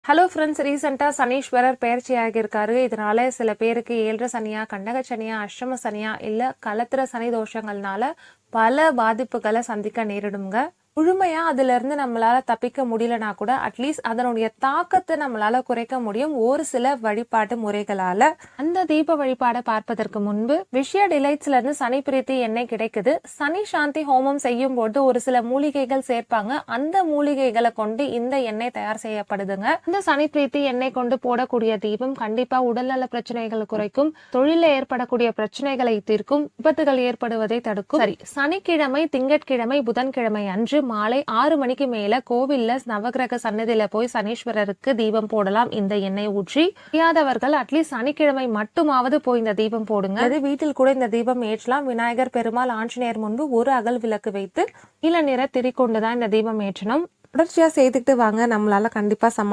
Hello friends, ரீசெண்டாக சனீஸ்வரர் பெயர்ச்சி ஆகியிருக்காரு. இதனால சில பேருக்கு 7 சனியா, கண்டக சனியா, அஷ்டம சனியா இல்லை களத்திர சனி தோஷங்கள்னால பல பாதிப்புகளை சந்திக்க நேரிடுங்க. முழுமையா அதுல இருந்து நம்மளால தப்பிக்க முடியலனா கூட அட்லீஸ்ட் அதனுடைய தாக்கத்தை நம்மளால குறைக்க முடியும் ஒரு சில வழிபாட்டு முறைகளால. அந்த தீப வழிபாடை பார்ப்பதற்கு முன்பு விஷய டிலைட்ஸ்ல இருந்து சனி பிரீத்தி எண்ணெய் கிடைக்குது. சனி சாந்தி ஹோமம் செய்யும் போது ஒரு சில மூலிகைகள் சேர்ப்பாங்க. அந்த மூலிகைகளை கொண்டு இந்த எண்ணெய் தயார் செய்யப்படுதுங்க. இந்த சனி பிரீத்தி எண்ணெய் கொண்டு போடக்கூடிய தீபம் கண்டிப்பா உடல்நல பிரச்சனைகள் குறைக்கும், தொழில ஏற்படக்கூடிய பிரச்சனைகளை தீர்க்கும், விபத்துகள் ஏற்படுவதை தடுக்கும். சரி, சனிக்கிழமை, திங்கட்கிழமை, புதன்கிழமை அன்று மாலை 6 மணிக்கு மேல கோவில்ல நவகிரக சன்னதியில போய் சனீஸ்வரருக்கு தீபம் போடலாம். இந்த எண்ணெய் ஊற்றி முடியாதவர்கள் அட்லீஸ்ட் சனிக்கிழமை மட்டுமாவது போய் இந்த தீபம் போடுங்க. அது வீட்டில் கூட இந்த தீபம் ஏற்றலாம். விநாயகர், பெருமாள், ஆஞ்சநேயர் முன்பு ஒரு அகல் விளக்கு வைத்து நீல நிற திரி கொண்டுதான் இந்த தீபம் ஏற்றணும். தொடர்ச்சியா செய்துட்டு வாங்க, நம்மளால கண்டிப்பா சமாளி